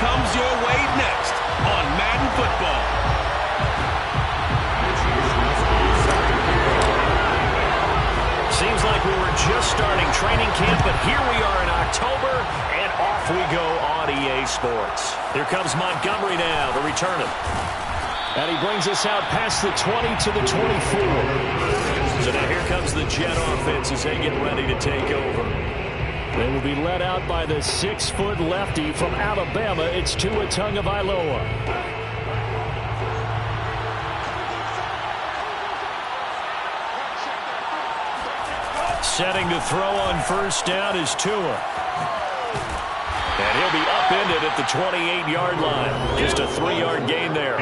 comes your way next on Madden Football. Seems like we were just starting training camp, but here we are in October, and off we go on EA Sports. Here comes Montgomery now to return it. And he brings us out past the 20 to the 24. So now here comes the Jet offense as they get ready to take over. They will be led out by the 6-foot lefty from Alabama. It's Tua Tagovailoa. Setting to throw on first down is Tua. And he'll be upended at the 28-yard line. Just a 3-yard gain there.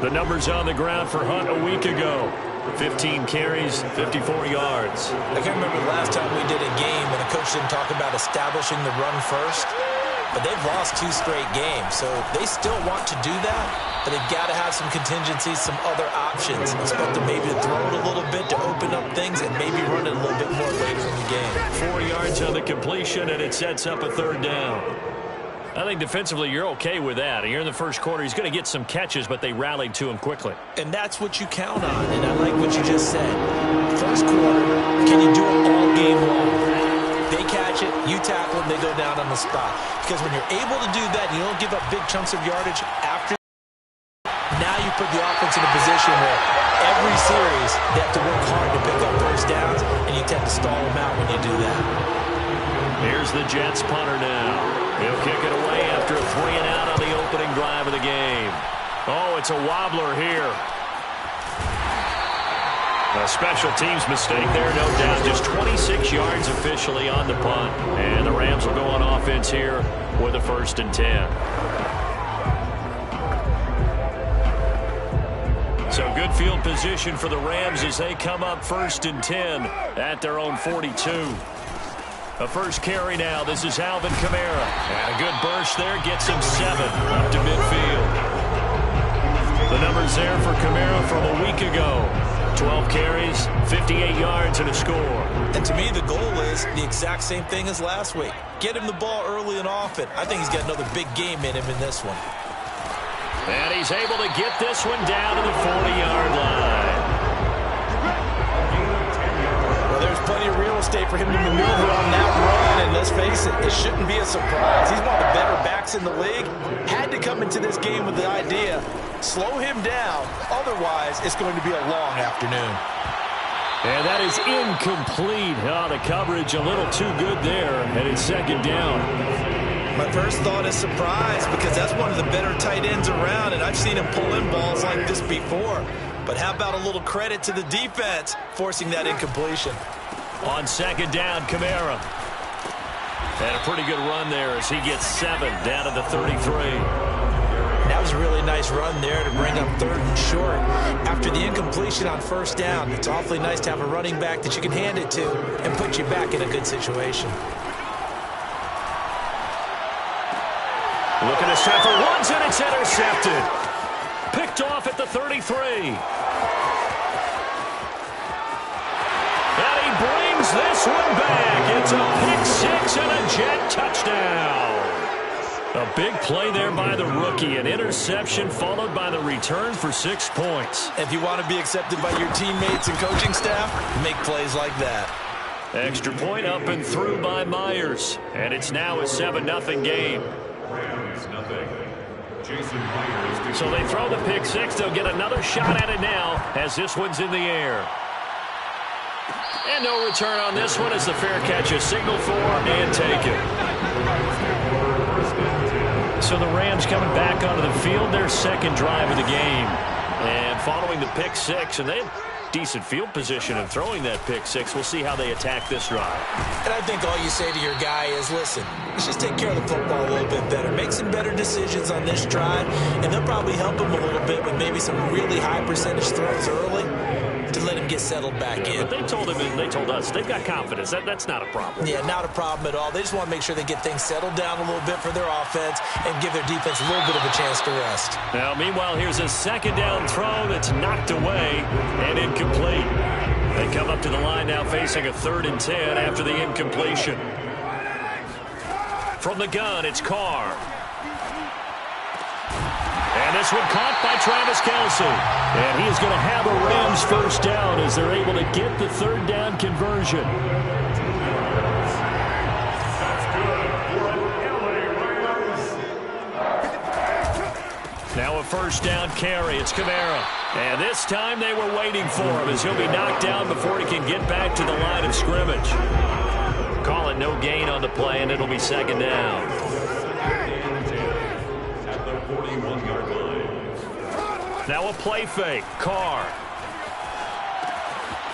The numbers on the ground for Hunt a week ago. 15 carries, 54 yards. I can't remember the last time we did a game and a coach didn't talk about establishing the run first. But they've lost 2 straight games, so they still want to do that. But they've got to have some contingencies, some other options. Expect them maybe to throw it a little bit to open up things and maybe run it a little bit more later in the game. 4 yards on the completion, and it sets up a 3rd down. I think defensively you're okay with that. Here in the first quarter, he's going to get some catches, but they rallied to him quickly. And that's what you count on, and I like what you just said. First quarter, can you do it all game long? They catch it, you tackle them, they go down on the spot. Because when you're able to do that, you don't give up big chunks of yardage after. Now you put the offense in a position where every series they have to work hard to pick up first downs, and you tend to stall them out when you do that. Here's the Jets punter now. He'll kick it away after a 3-and-out on the opening drive of the game. Oh, it's a wobbler here. A special teams mistake there, no doubt. Just 26 yards officially on the punt. And the Rams will go on offense here with a 1st and 10. So good field position for the Rams as they come up 1st and 10 at their own 42. A first carry now. This is Alvin Kamara. And a good burst there gets him 7 up to midfield. The numbers there for Kamara from a week ago. 12 carries, 58 yards, and a score. And to me, the goal is the exact same thing as last week. Get him the ball early and often. I think he's got another big game in him in this one. And he's able to get this one down to the 40-yard line. Well, there's plenty of real estate for him to maneuver on that run, and let's face it, it shouldn't be a surprise. He's one of the better backs in the league. Had to come into this game with the idea, slow him down, otherwise it's going to be a long afternoon. And that is incomplete. Oh, the coverage a little too good there, and it's 2nd down. My first thought is surprise, because that's one of the better tight ends around, and I've seen him pull in balls like this before. But how about a little credit to the defense forcing that incompletion? On 2nd down, Kamara. And a pretty good run there as he gets 7 down to the 33. That was a really nice run there to bring up 3rd and short. After the incompletion on 1st down, it's awfully nice to have a running back that you can hand it to and put you back in a good situation. Looking to set for ones, and it's intercepted. Picked off at the 33. And he brings this one back. It's a pick-6 and a Jet touchdown. A big play there by the rookie. An interception followed by the return for 6 points. If you want to be accepted by your teammates and coaching staff, make plays like that. Extra point up and through by Myers. And it's now a 7-0 game. So they throw the pick-6. They'll get another shot at it now as this one's in the air. And no return on this one as the fair catch is signaled for and taken. So the Rams coming back onto the field, their 2nd drive of the game. And following the pick-6, and they have decent field position in throwing that pick-6. We'll see how they attack this drive. And I think all you say to your guy is, listen, let's just take care of the football a little bit better. Make some better decisions on this drive, and they'll probably help him a little bit with maybe some really high percentage throws early to let him get settled back in. But they told him and they told us they've got confidence. That's not a problem. Yeah, not a problem at all. They just want to make sure they get things settled down a little bit for their offense and give their defense a little bit of a chance to rest. Now, meanwhile, here's a 2nd down throw that's knocked away and incomplete. They come up to the line now facing a 3rd and 10 after the incompletion. From the gun, it's Carr. And this one caught by Travis Kelce. And he is going to have a Rams first down as they're able to get the third down conversion. Now a first down carry. It's Kamara. And this time they were waiting for him as he'll be knocked down before he can get back to the line of scrimmage. Call it no gain on the play, and it'll be second down. Now a play fake. Carr.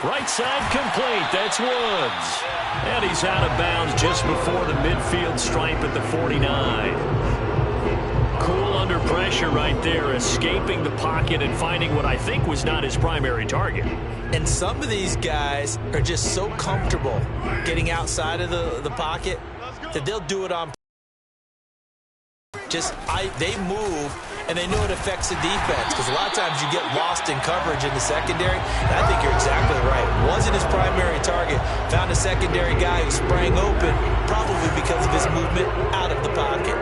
Right side complete. That's Woods. And he's out of bounds just before the midfield stripe at the 49. Cool under pressure right there, escaping the pocket and finding what I think was not his primary target. And some of these guys are just so comfortable getting outside of the pocket that they'll do it on. They move, and they know it affects the defense because a lot of times you get lost in coverage in the secondary. And I think you're exactly right. Wasn't his primary target. Found a secondary guy who sprang open, probably because of his movement out of the pocket.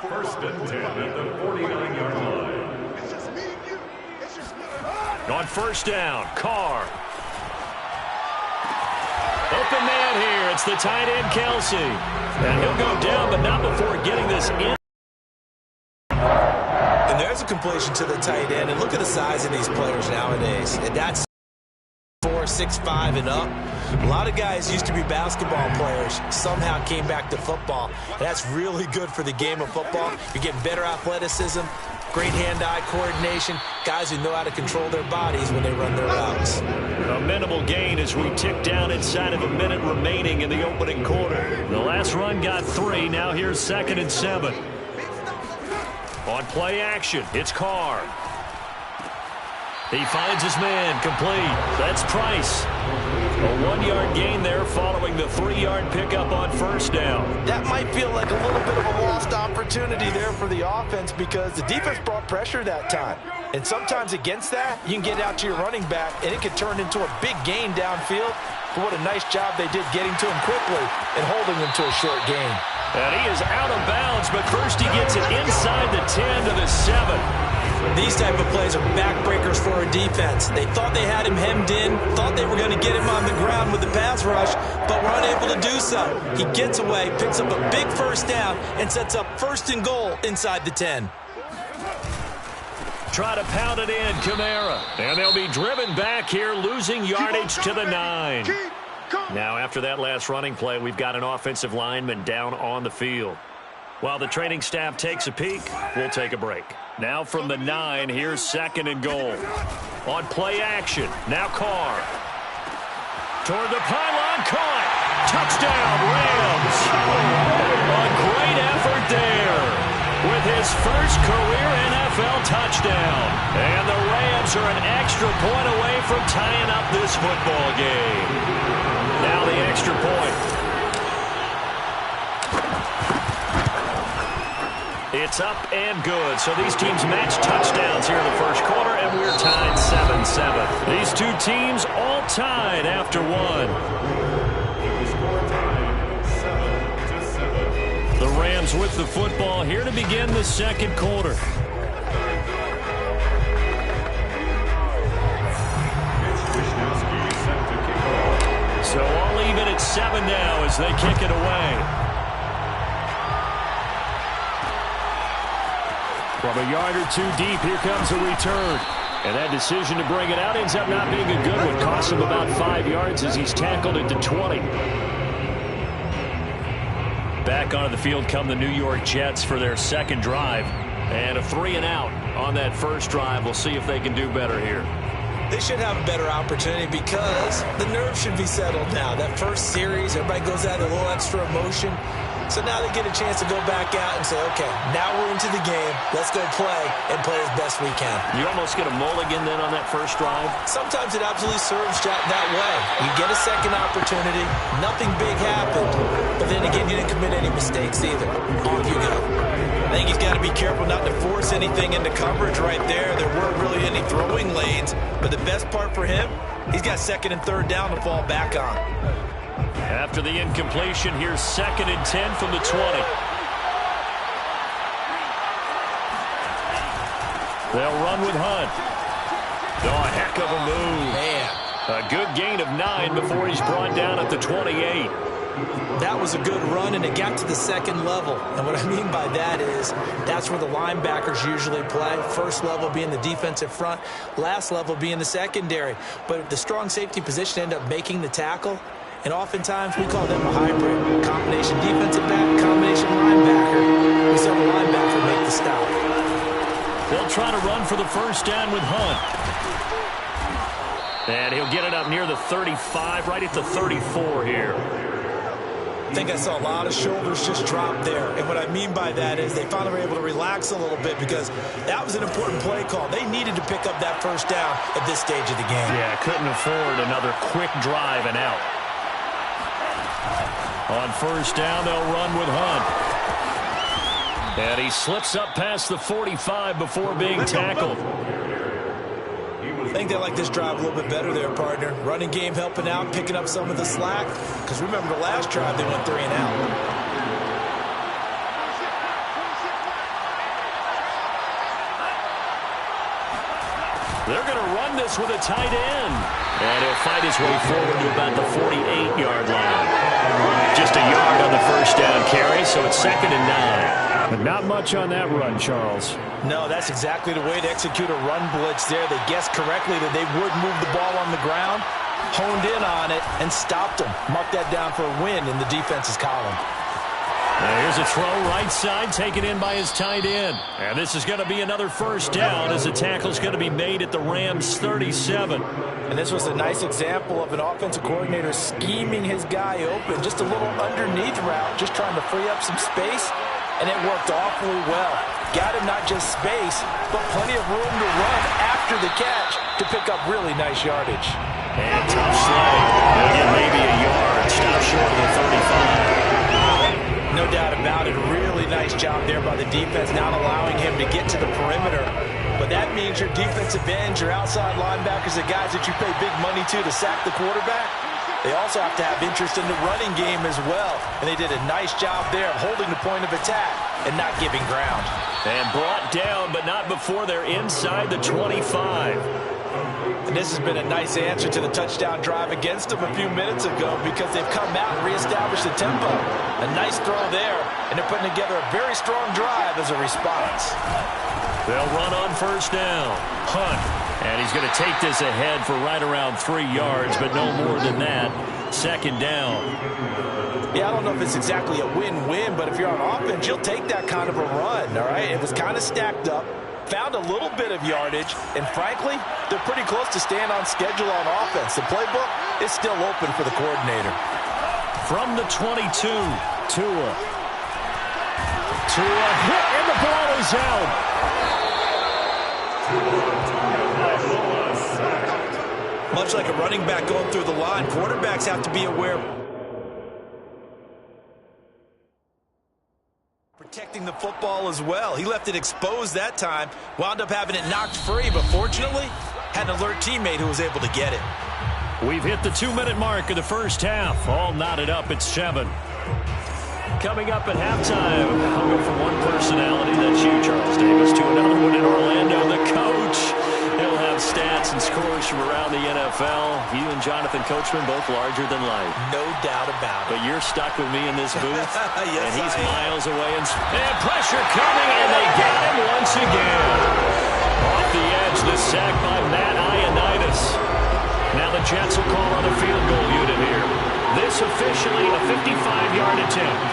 First and 10 at the 49-yard line. On first down, Carr. Open man here. It's the tight end, Kelce. And he'll go down, but not before getting this in. And there's a completion to the tight end. And look at the size of these players nowadays. And that's 4'6'5" and up. A lot of guys used to be basketball players, somehow came back to football. And that's really good for the game of football. You're getting better athleticism, great hand-eye coordination, guys who know how to control their bodies when they run their routes. A minimal gain as we tick down inside of a minute remaining in the opening quarter. The last run got 3. Now here's 2nd and 7. On play action, it's Carr. He finds his man, complete. That's Price. A 1-yard gain there following the 3-yard pickup on first down. That might feel like a little bit of a lost opportunity there for the offense because the defense brought pressure that time. And sometimes against that, you can get out to your running back, and it could turn into a big gain downfield. But what a nice job they did getting to him quickly and holding him to a short gain. And he is out of bounds, but first he gets it inside the 10 to the 7. These type of plays are backbreakers for a defense. They thought they had him hemmed in, thought they were going to get him on the ground with the pass rush, but were unable to do so. He gets away, picks up a big first down, and sets up 1st and goal inside the 10. Try to pound it in, Kamara. And they'll be driven back here, losing yardage to the 9. Now, after that last running play, we've got an offensive lineman down on the field. While the training staff takes a peek, we'll take a break. Now from the 9, here's 2nd and goal. On play action, now Carr. Toward the pylon, caught. Touchdown, Rams. A great effort there with his first career NFL touchdown. And the Rams are an extra point away from tying up this football game. Now the extra point. It's up and good. So these teams match touchdowns here in the first quarter, and we're tied 7-7. These two teams all tied after one. The Rams with the football here to begin the second quarter. So all even at 7 now as they kick it away. From a yard or 2 deep, here comes a return. And that decision to bring it out ends up not being a good one. Costs him about 5 yards as he's tackled it to 20. Back onto the field come the New York Jets for their second drive. And a 3-and-out on that first drive. We'll see if they can do better here. They should have a better opportunity because the nerves should be settled now. That first series, everybody goes out with a little extra emotion. So now they get a chance to go back out and say, okay, now we're into the game. Let's go play and play as best we can. You almost get a mulligan then on that first drive? Sometimes it absolutely serves that way. You get a second opportunity. Nothing big happened. But then again, you didn't commit any mistakes either. Off you go. I think he's got to be careful not to force anything into coverage right there. There weren't really any throwing lanes. But the best part for him, he's got 2nd and 3rd down to fall back on. After the incompletion, here's 2nd and 10 from the 20. They'll run with Hunt. Oh, a heck of a move. Man. A good gain of 9 before he's brought down at the 28. That was a good run, and it got to the second level. And what I mean by that is that's where the linebackers usually play. First level being the defensive front, last level being the secondary. But the strong safety position ended up making the tackle, and oftentimes we call them a hybrid. Combination defensive back, combination linebacker. We saw the linebacker make the stop. They'll try to run for the first down with Hunt. And he'll get it up near the 35, right at the 34 here. I think I saw a lot of shoulders just drop there. And what I mean by that is they finally were able to relax a little bit because that was an important play call. They needed to pick up that first down at this stage of the game. Yeah, couldn't afford another quick drive and out. On first down, they'll run with Hunt. And he slips up past the 45 before being tackled. I think they like this drive a little bit better there, partner. Running game helping out, picking up some of the slack. Because remember the last drive, they went 3 and out. They're going to run this with a tight end. And he'll fight his way forward to about the 48-yard line. Just a yard on the first down carry, so it's 2nd and 9. But not much on that run, Charles. No, that's exactly the way to execute a run blitz there. They guessed correctly that they would move the ball on the ground, honed in on it, and stopped them. Mark that down for a win in the defense's column. Now here's a throw right side, taken in by his tight end. And this is going to be another first down as the tackle's going to be made at the Rams' 37. And this was a nice example of an offensive coordinator scheming his guy open. Just a little underneath route, just trying to free up some space. And it worked awfully well. Got him not just space, but plenty of room to run after the catch to pick up really nice yardage. And tough sledding. They'll get maybe a yard. Stop short of the 35. No doubt about it. Really nice job there by the defense, not allowing him to get to the perimeter. But that means your defensive ends, your outside linebackers, the guys that you pay big money to sack the quarterback, they also have to have interest in the running game as well. And they did a nice job there of holding the point of attack and not giving ground. And brought down, but not before they're inside the 25. And this has been a nice answer to the touchdown drive against them a few minutes ago because they've come out and reestablished the tempo. A nice throw there, and they're putting together a very strong drive as a response. They'll run on first down. Hunt. And he's going to take this ahead for right around 3 yards, but no more than that. 2nd down. Yeah, I don't know if it's exactly a win-win, but if you're on offense, you'll take that kind of a run, all right? It was kind of stacked up, found a little bit of yardage, and frankly, they're pretty close to staying on schedule on offense. The playbook is still open for the coordinator. From the 22, Tua. Tua hit, and the ball is out. Much like a running back going through the line, quarterbacks have to be aware. Protecting the football as well. He left it exposed that time, wound up having it knocked free, but fortunately, had an alert teammate who was able to get it. We've hit the 2-minute mark of the first half. All knotted up at 7. Coming up at halftime, I'll go from one personality, that's you, Charles Davis, to another one in Orlando, the coach. He'll have stats and scores from around the NFL. You and Jonathan Coachman both larger than life. No doubt about it. But you're stuck with me in this booth. Yes, and he's miles away. And pressure coming, and they got him once again. Off the edge, the sack by Matt Ioannidis. Now the Jets will call on a field goal unit here. This officially a 55-yard attempt.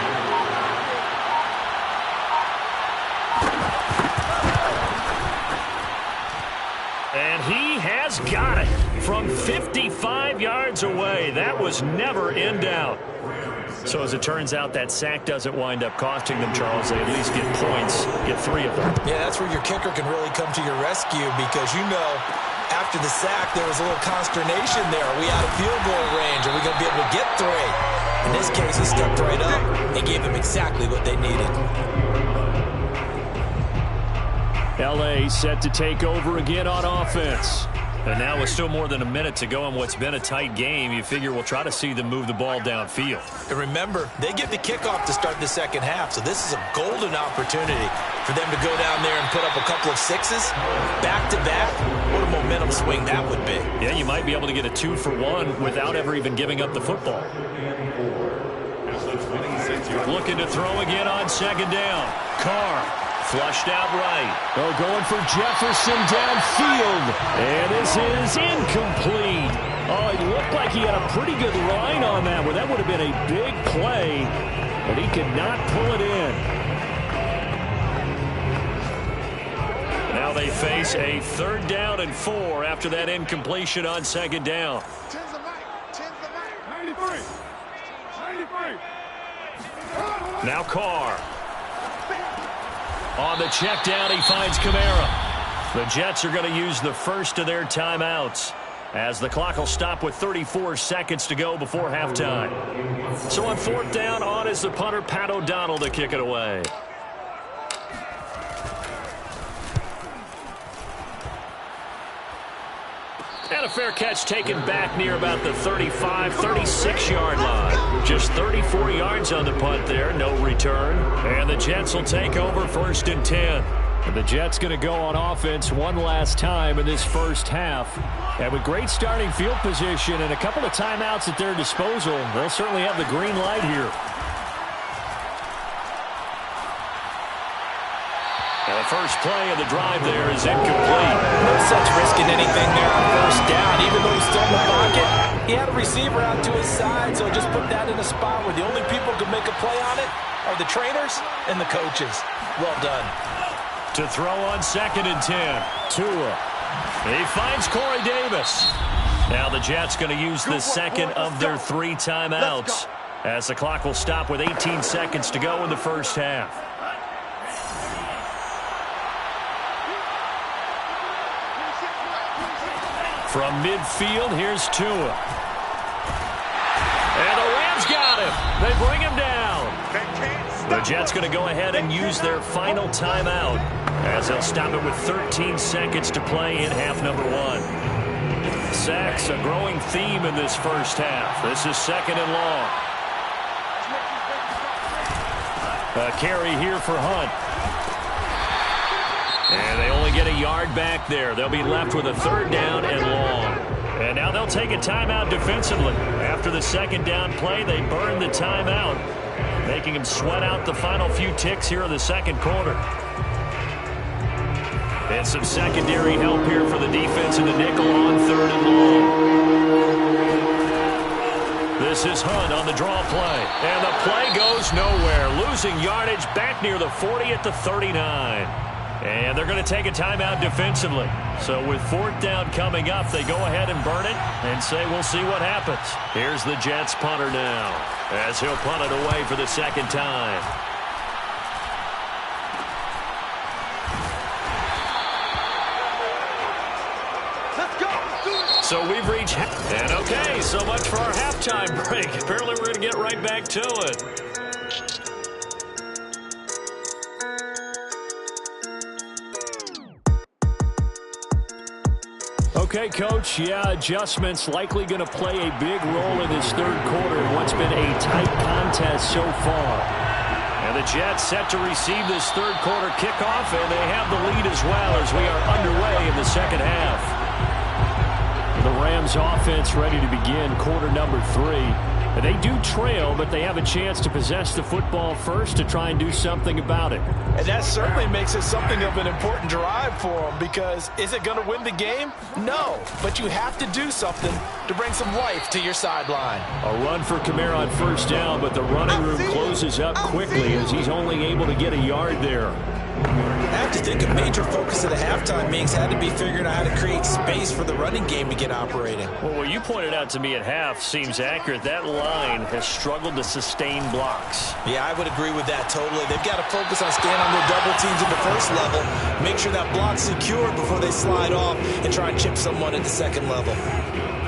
And he has got it from 55 yards away. That was never in doubt. So as it turns out, that sack doesn't wind up costing them, Charles. They at least get points, get 3 of them. Yeah, that's where your kicker can really come to your rescue because, you know, after the sack, there was a little consternation there. Are we out of field goal range? Are we going to be able to get 3? In this case, he stepped right up and gave them exactly what they needed. L.A. set to take over again on offense. And now with still more than a minute to go in what's been a tight game, you figure we'll try to see them move the ball downfield. And remember, they get the kickoff to start the second half, so this is a golden opportunity for them to go down there and put up a couple of sixes back-to-back. What a momentum swing that would be. Yeah, you might be able to get a 2-for-1 without ever even giving up the football. Looking to throw again on second down. Carr flushed out right. Oh, going for Jefferson downfield. And this is incomplete. Oh, it looked like he had a pretty good line on that one. That would have been a big play, but he could not pull it in. Now they face a 3rd down and 4 after that incompletion on second down. 93. Now Carr. On the check down, he finds Kamara. The Jets are going to use the first of their timeouts as the clock will stop with 34 seconds to go before halftime. So on 4th down, on is the punter, Pat O'Donnell, to kick it away. And a fair catch taken back near about the 35, 36-yard line. Just 34 yards on the punt there, no return. And the Jets will take over 1st and 10. And the Jets going to go on offense one last time in this first half. And with great starting field position and a couple of timeouts at their disposal, they'll certainly have the green light here. And the first play of the drive there is incomplete. No such risking anything there on 1st down. Even though he's still in the pocket, he had a receiver out to his side, so just put that in a spot where the only people who can make a play on it are the trainers and the coaches. Well done. To throw on 2nd and 10. Tua. He finds Corey Davis. Now the Jets going to use the second of their 3 timeouts as the clock will stop with 18 seconds to go in the first half. From midfield, here's Tua. And the Rams got him. They bring him down. The Jets going to go ahead and use their final timeout as they'll stop it with 13 seconds to play in half number 1. Sacks, a growing theme in this first half. This is 2nd and long. A carry here for Hunt. And they only get a yard back there. They'll be left with a 3rd down and long. And now they'll take a timeout defensively. After the 2nd down play, they burn the timeout, making them sweat out the final few ticks here in the 2nd quarter. And some secondary help here for the defense in the nickel on 3rd and long. This is Hunt on the draw play. And the play goes nowhere. Losing yardage back near the 40 at the 39. And they're going to take a timeout defensively. So with 4th down coming up, they go ahead and burn it and say we'll see what happens. Here's the Jets punter now as he'll punt it away for the 2nd time. Let's go. So we've reached and okay, so much for our halftime break. Apparently we're going to get right back to it. Okay, Coach, adjustments likely going to play a big role in this 3rd quarter in what's been a tight contest so far. And the Jets set to receive this 3rd quarter kickoff, and they have the lead as well as we are underway in the 2nd half. The Rams offense ready to begin quarter number 3. They do trail, but they have a chance to possess the football first to try and do something about it. And that certainly makes it something of an important drive for them, because is it going to win the game? No, but you have to do something to bring some life to your sideline. A run for Kamara on 1st down, but the running room closes up quickly as he's only able to get a yard there. I have to think a major focus of the halftime meetings had to be figuring out how to create space for the running game to get operating. Well, what you pointed out to me at half seems accurate. That line has struggled to sustain blocks. Yeah, I would agree with that totally. They've got to focus on staying on their double teams at the 1st level, make sure that block's secured before they slide off and try and chip someone at the 2nd level.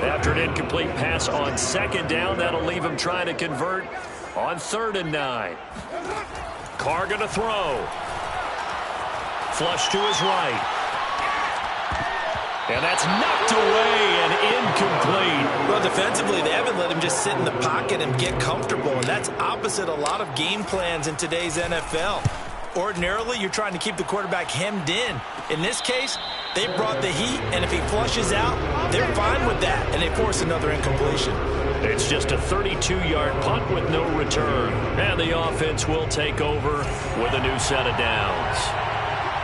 After an incomplete pass on 2nd down, that'll leave him trying to convert on 3rd and 9. Carr going to throw. Flush to his right. And that's knocked away and incomplete. Well, defensively, they haven't let him just sit in the pocket and get comfortable, and that's opposite a lot of game plans in today's NFL. Ordinarily, you're trying to keep the quarterback hemmed in. In this case, they brought the heat, and if he flushes out, they're fine with that, and they force another incompletion. It's just a 32-yard punt with no return. And the offense will take over with a new set of downs.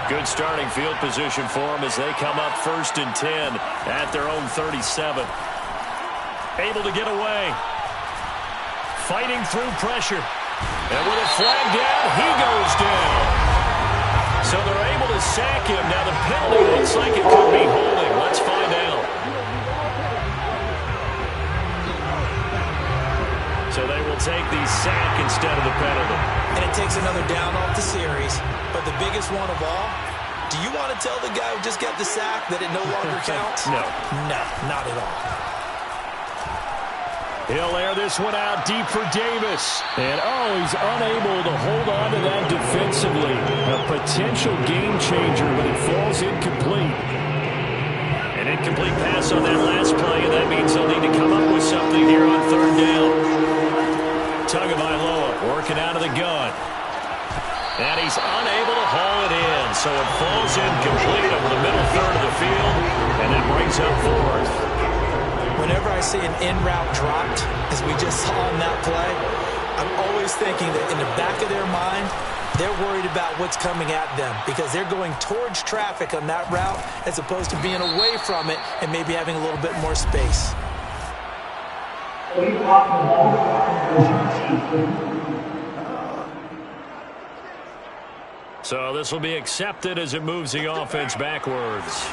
Good starting field position for them as they come up 1st and 10 at their own 37. Able to get away. Fighting through pressure. And with a flag down, he goes down. So they're able to sack him. Now the penalty looks like it could be holding. Let's find out. So they will take the sack instead of the penalty. And it takes another down off the series. But the biggest one of all, do you want to tell the guy who just got the sack that it no longer counts? No. No, not at all. He'll air this one out deep for Davis. And, he's unable to hold on to that defensively. A potential game changer, but it falls incomplete. An incomplete pass on that last play, and that means they'll need to come up with something here on 3rd down. Tagovailoa working out of the gun. And he's unable to haul it in, so it falls incomplete over the middle third of the field, and that brings up 4th. Whenever I see an in-route dropped, as we just saw in that play, I'm always thinking that in the back of their mind, they're worried about what's coming at them because they're going towards traffic on that route as opposed to being away from it and maybe having a little bit more space. So this will be accepted as it moves the offense backwards.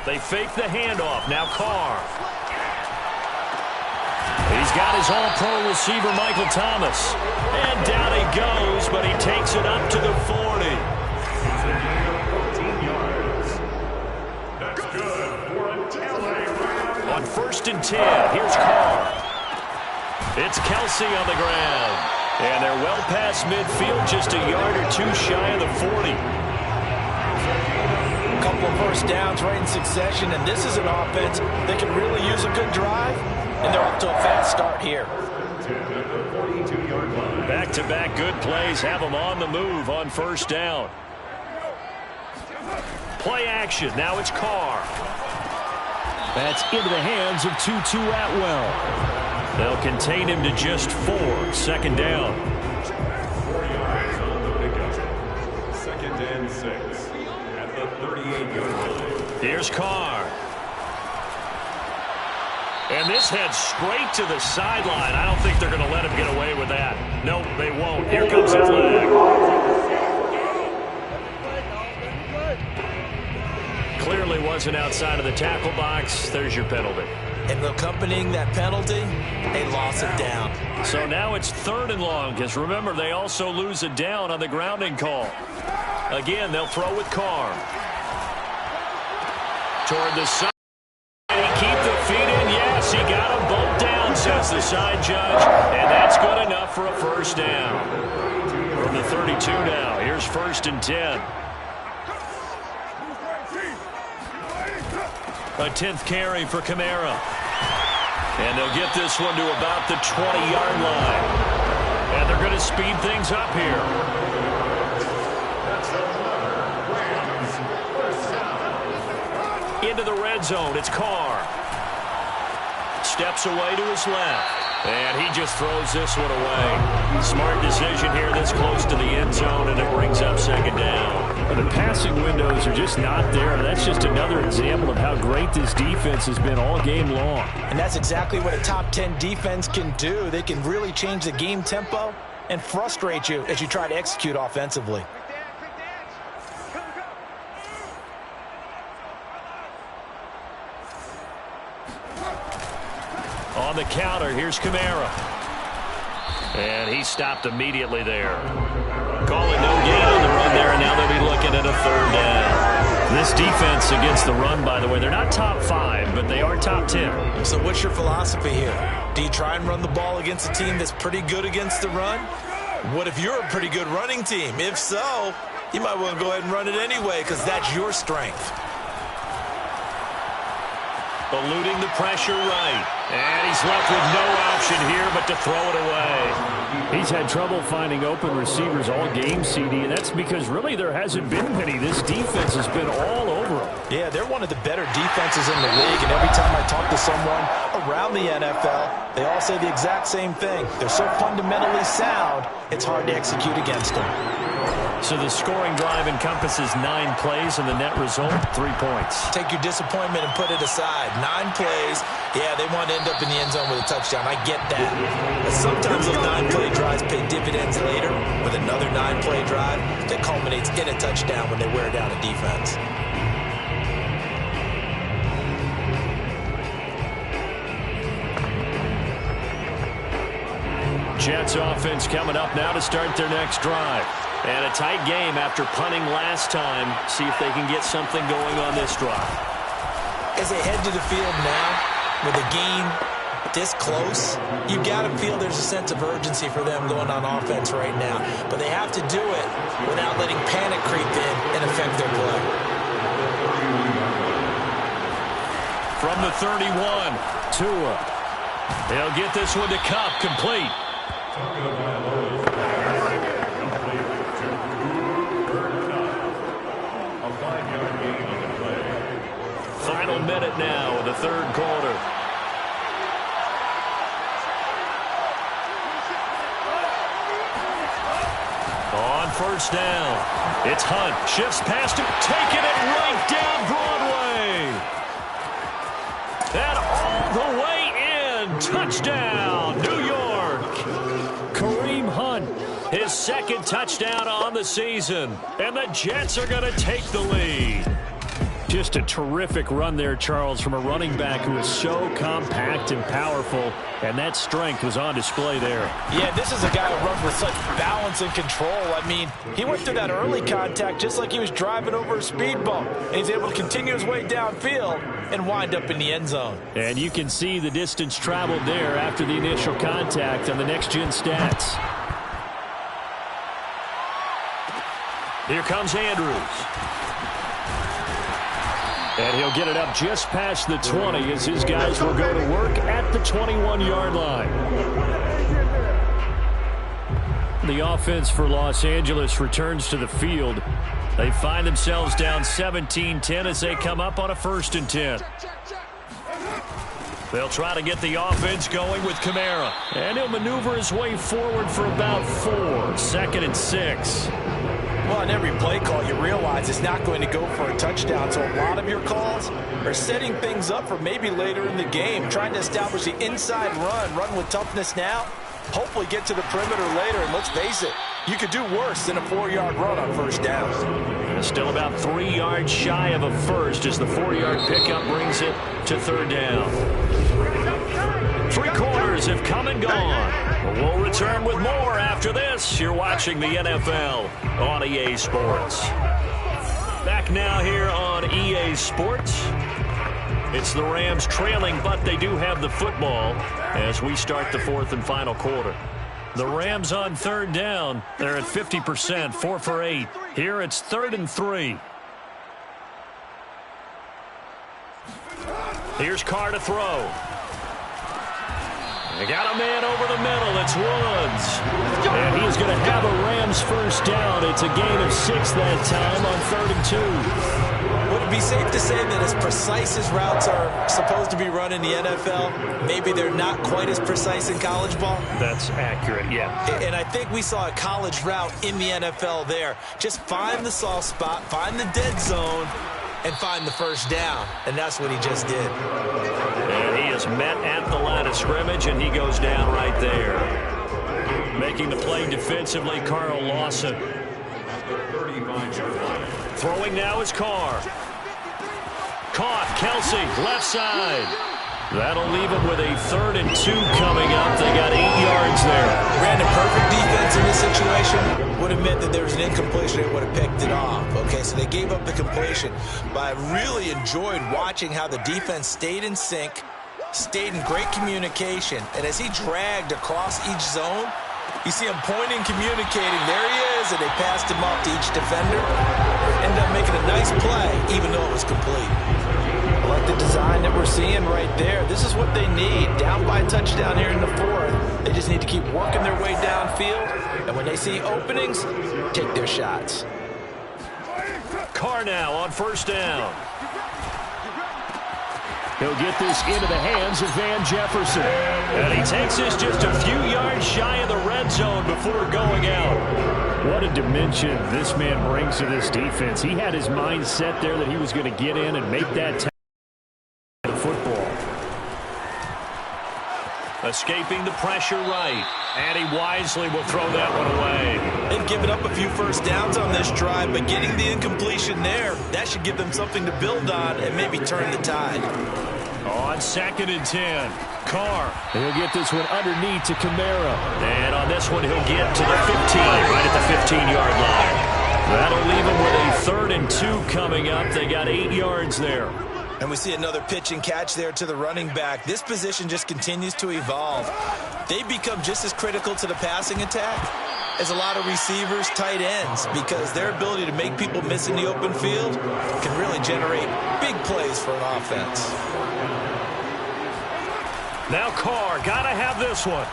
They fake the handoff. Now Carr. He's got his all-pro receiver, Michael Thomas. And down he goes, but he takes it up to the 40. That's good for a tailback. On 1st and 10, here's Carr. It's Kelsey on the ground. And they're well past midfield, just a yard or two shy of the 40. A couple of first downs right in succession, and this is an offense that can really use a good drive, and they're off to a fast start here. Back-to-back good plays have them on the move on 1st down. Play action. Now it's Carr. That's into the hands of Tutu Atwell. They'll contain him to just 4. 2nd down. 2nd and 6 at the 38-yard line. Here's Carr. And this heads straight to the sideline. I don't think they're going to let him get away with that. No, they won't. Here comes the flag. Clearly wasn't outside of the tackle box. There's your penalty. And accompanying that penalty, a loss of down. So now it's 3rd and long, because remember, they also lose a down on the grounding call. Again, they'll throw with Carr. Toward the side. Keep the feet in. Yes, he got them both down, says the side judge. And that's good enough for a 1st down. From the 32 now, here's 1st and 10. A 10th carry for Kamara. And they'll get this one to about the 20-yard line. And they're going to speed things up here. Into the red zone. It's Carr. Steps away to his left. And he just throws this one away. Smart decision here this close to the end zone, and it brings up 2nd down. The passing windows are just not there. That's just another example of how great this defense has been all game long. And that's exactly what a top 10 defense can do. They can really change the game tempo and frustrate you as you try to execute offensively. On the counter, here's Kamara. And he stopped immediately there. Call it no gain on the run there, and now they'll be looking at a 3rd down. This defense against the run, by the way, they're not top 5, but they are top 10. So what's your philosophy here? Do you try and run the ball against a team that's pretty good against the run? What if you're a pretty good running team? If so, you might want to go ahead and run it anyway because that's your strength. Eluding the pressure right. And he's left with no option here but to throw it away. He's had trouble finding open receivers all game, CD, and that's because really there hasn't been many. This defense has been all over them. Yeah, they're one of the better defenses in the league, and every time I talk to someone around the NFL, they all say the exact same thing. They're so fundamentally sound, it's hard to execute against them. So the scoring drive encompasses 9 plays, and the net result, 3 points. Take your disappointment and put it aside. 9 plays. Yeah, they want to end up in the end zone with a touchdown. I get that. But sometimes those 9-play drives pay dividends later with another 9-play drive that culminates in a touchdown when they wear down a defense. Jets offense coming up now to start their next drive. And a tight game after punting last time. See if they can get something going on this drive. As they head to the field now, with a game this close, you've got to feel there's a sense of urgency for them going on offense right now. But they have to do it without letting panic creep in and affect their play. From the 31, Tua. They'll get this one to Kupp, complete. Final minute now in the third quarter. On first down, it's Hunt. Shifts past him, taking it right down Broadway. And all the way in. Touchdown, New York. Kareem Hunt, his second touchdown on the season. And the Jets are going to take the lead. Just a terrific run there, Charles, from a running back who is so compact and powerful, and that strength was on display there. Yeah, this is a guy who runs with such balance and control. I mean, he went through that early contact just like he was driving over a speed bump, and he's able to continue his way downfield and wind up in the end zone. And you can see the distance traveled there after the initial contact on the next-gen stats. Here comes Andrews. And he'll get it up just past the 20 as his guys will go to work at the 21-yard line. The offense for Los Angeles returns to the field. They find themselves down 17-10 as they come up on a 1st and 10. They'll try to get the offense going with Kamara. And he'll maneuver his way forward for about 4. 2nd and 6. Well, on every play call, you realize it's not going to go for a touchdown. So a lot of your calls are setting things up for maybe later in the game, trying to establish the inside run with toughness now, hopefully get to the perimeter later. And let's face it, you could do worse than a 4-yard run on first down. Still about 3 yards shy of a first as the 4-yard pickup brings it to 3rd down. 3 quarters have come and gone. We'll return with more after this. You're watching the NFL on EA Sports. Back now here on EA Sports. It's the Rams trailing, but they do have the football as we start the 4th and final quarter. The Rams on 3rd down. They're at 50%, 4 for 8. Here it's 3rd and 3. Here's Carr to throw. They got a man over the middle. It's Woods. And he's going to have a Rams first down. It's a gain of 6 that time on 3rd and 2. Would it be safe to say that as precise as routes are supposed to be run in the NFL, maybe they're not quite as precise in college ball? That's accurate, yeah. And I think we saw a college route in the NFL there. Just find the soft spot, find the dead zone, and find the first down. And that's what he just did. And he is met at the line of scrimmage, and he goes down right there. Making the play defensively, Carl Lawson. Throwing now is Carr. Caught, Kelsey, left side. That'll leave him with a 3rd and 2 coming up. They got 8 yards there. Brandon, perfect defense in this situation would have meant that there was an incompletion. They would have picked it off. Okay, so they gave up the completion. But I really enjoyed watching how the defense stayed in sync, stayed in great communication. And as he dragged across each zone, You see him pointing, communicating. There he is, and they passed him off to each defender. Ended up making a nice play, even though it was complete. I like the design that we're seeing right there. This is what they need. Down by a touchdown here in the fourth. They just need to keep working their way downfield. And when they see openings, take their shots. Carr now on first down. He'll get this into the hands of Van Jefferson. And he takes this just a few yards shy of the red zone before going out. What a dimension this man brings to this defense. He had his mind set there that he was going to get in and make that tackle. Football. Escaping the pressure right. And he wisely will throw that one away. They've given up a few first downs on this drive, but getting the incompletion there, that should give them something to build on and maybe turn the tide. On 2nd and 10, Carr. He'll get this one underneath to Kamara. And on this one, he'll get to the 15, right at the 15-yard line. That'll leave him with a 3rd and 2 coming up. They got 8 yards there. And we see another pitch and catch there to the running back. This position just continues to evolve. They become just as critical to the passing attack as a lot of receivers, tight ends, because their ability to make people miss in the open field can really generate big plays for an offense. Now Carr, gotta have this one.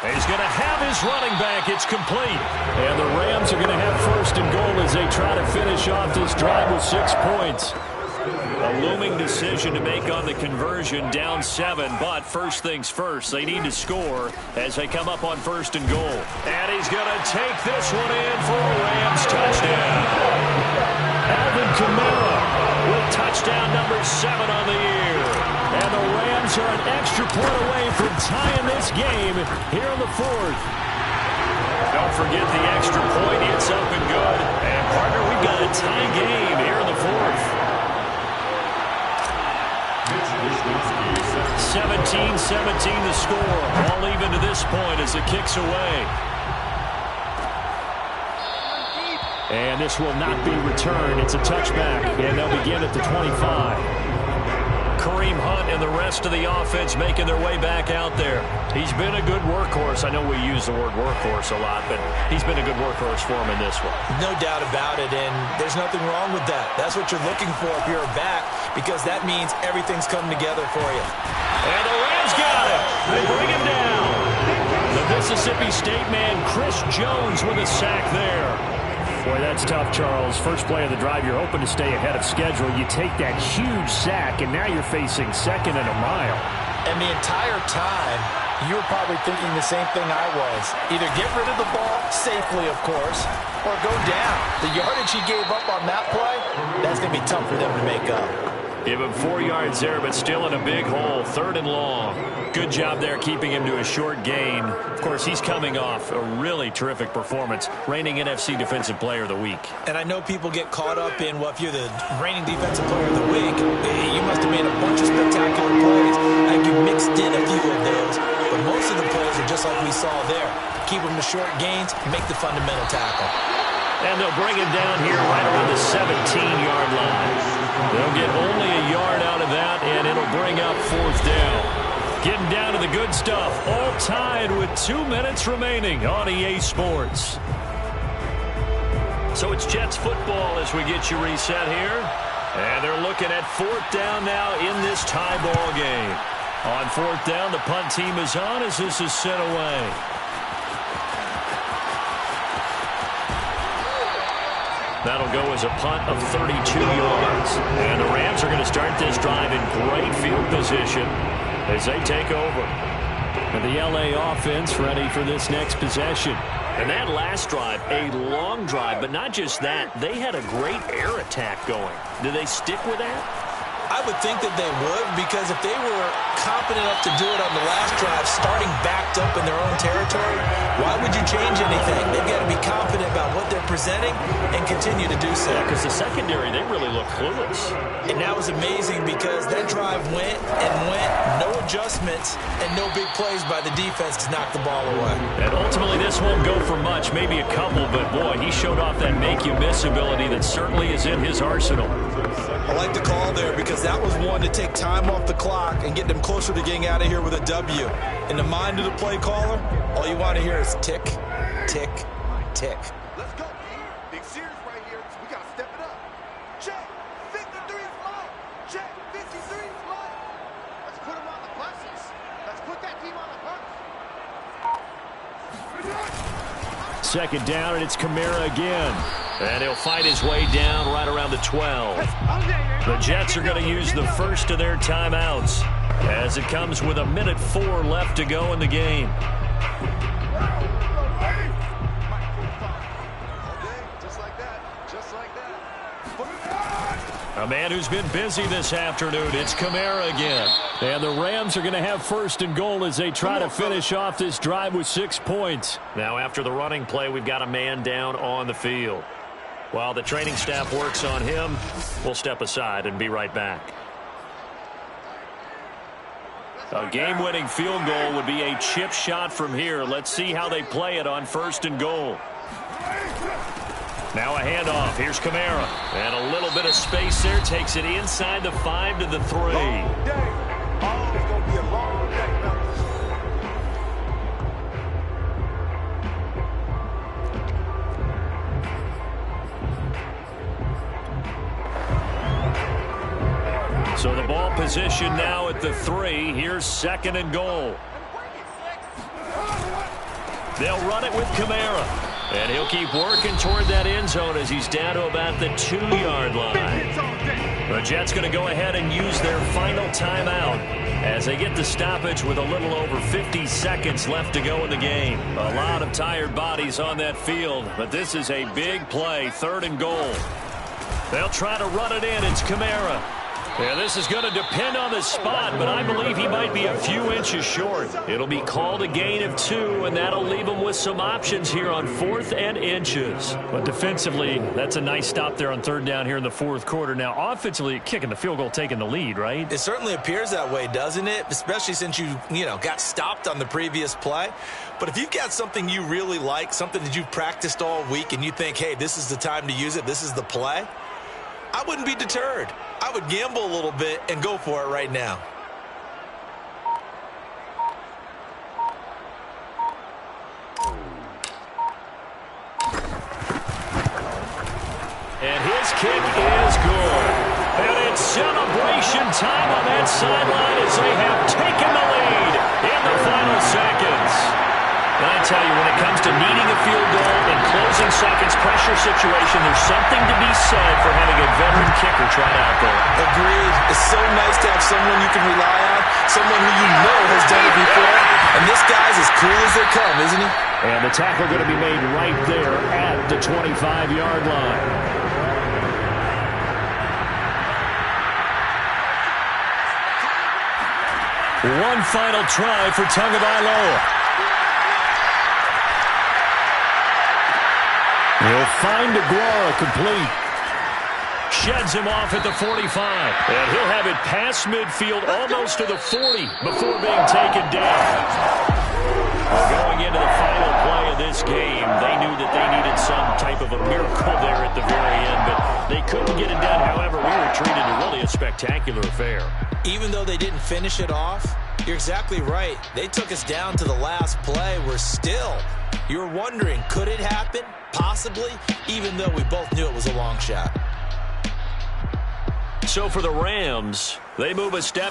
He's going to have his running back. It's complete. And the Rams are going to have 1st and goal as they try to finish off this drive with 6 points. A looming decision to make on the conversion, down 7, but first things first, they need to score as they come up on 1st and goal. And he's going to take this one in for a Rams touchdown. Alvin Kamara with touchdown number 7 on the year. And the Rams are an extra point away from tying this game here in the 4th. Don't forget the extra point. It's up and good. And, partner, we've got a tie game here in the 4th. 17-17 the score. All even to this point as it kicks away. And this will not be returned. It's a touchback, and they'll begin at the 25. Kareem Hunt and the rest of the offense making their way back out there. He's been a good workhorse. I know we use the word workhorse a lot, but he's been a good workhorse for him in this one. No doubt about it, and there's nothing wrong with that. That's what you're looking for if you're a back, because that means everything's coming together for you. And the Rams got it. They bring him down. The Mississippi State man, Chris Jones, with a sack there. Boy, that's tough, Charles. First play of the drive, you're hoping to stay ahead of schedule. You take that huge sack, and now you're facing 2nd and a mile. And the entire time, you were probably thinking the same thing I was. Either get rid of the ball, safely, of course, or go down. The yardage he gave up on that play, that's going to be tough for them to make up. Give him 4 yards there, but still in a big hole. 3rd and long. Good job there keeping him to a short gain. Of course, he's coming off a really terrific performance, reigning NFC Defensive Player of the Week. And I know people get caught up in, well, if you're the reigning Defensive Player of the Week, you must have made a bunch of spectacular plays. And you mixed in a few of those, but most of the plays are just like we saw there. Keep them to short gains, make the fundamental tackle. And they'll bring him down here right around the 17-yard line. They'll get only a yard out of that, and it'll bring up 4th down. Getting down to the good stuff, all tied with 2 minutes remaining on EA Sports. So it's Jets football as we get you reset here. And they're looking at 4th down now in this tie ball game. On 4th down, the punt team is on as this is sent away. That'll go as a punt of 32 yards. And the Rams are going to start this drive in great field position as they take over. And the LA offense ready for this next possession. And that last drive, a long drive, but not just that. They had a great air attack going. Do they stick with that? I would think that they would, because if they were confident enough to do it on the last drive, starting backed up in their own territory, why would you change anything? They've got to be confident about what they're presenting and continue to do so. Yeah, because the secondary, they really look clueless. And that was amazing because that drive went and went, no adjustments, and no big plays by the defense to knock the ball away. And ultimately, this won't go for much, maybe a couple, but boy, he showed off that make-you-miss ability that certainly is in his arsenal. I like the call there because that was one to take time off the clock and get them closer to getting out of here with a W. In the mind of the play caller, all you want to hear is tick, tick, tick. Let's go. Big series right here. We got to step it up. Check. 53 is low. Check. 53 is low. Let's put them on the buses. Let's put that team on the bus. Second down, and it's Kamara again. And he'll fight his way down right around the 12. The Jets are going to use the first of their timeouts as it comes with 1:04 left to go in the game. Just like that. Just like that. A man who's been busy this afternoon. It's Kamara again. And the Rams are going to have first and goal as they try to finish off this drive with 6 points. Now after the running play, we've got a man down on the field. While the training staff works on him, we'll step aside and be right back. A game-winning field goal would be a chip shot from here. Let's see how they play it on first and goal. Now a handoff. Here's Kamara. And a little bit of space there. Takes it inside the 5 to the 3. Long day. Oh, it's going to be a long day, fellas. So the ball position now at the 3. Here's second and goal. They'll run it with Kamara. And he'll keep working toward that end zone as he's down to about the 2-yard line. The Jets going to go ahead and use their final timeout as they get the stoppage with a little over 50 seconds left to go in the game. A lot of tired bodies on that field, but this is a big play, third and goal. They'll try to run it in. It's Kamara. Yeah, this is going to depend on the spot, but I believe he might be a few inches short. It'll be called a gain of 2, and that'll leave him with some options here on 4th and inches. But defensively, that's a nice stop there on third down here in the fourth quarter. Now, offensively, kicking the field goal, taking the lead, right? It certainly appears that way, doesn't it? Especially since you got stopped on the previous play. But if you've got something you really like, something that you've practiced all week, and you think, hey, this is the time to use it, this is the play, I wouldn't be deterred. I would gamble a little bit and go for it right now. And his kick is good. And it's celebration time on that sideline as they have taken the lead in the final seconds. And I tell you, when it comes to needing a field goal in closing seconds pressure situation, there's something to be said for having a veteran kicker try out there. Agreed. It's so nice to have someone you can rely on, someone who you know has done it before. And this guy's as cool as they come, isn't he? And the tackle going to be made right there at the 25-yard line. One final try for Tagovailoa. He'll find Aguara complete. Sheds him off at the 45. And he'll have it past midfield almost to the 40 before being taken down. Well, going into the final play of this game, they knew that they needed some type of a miracle there at the very end, but they couldn't get it done. However, we were treated to really a spectacular affair. Even though they didn't finish it off, you're exactly right. They took us down to the last play. We're still, you're wondering, could it happen? Possibly, even though we both knew it was a long shot. So for the Rams, they move a step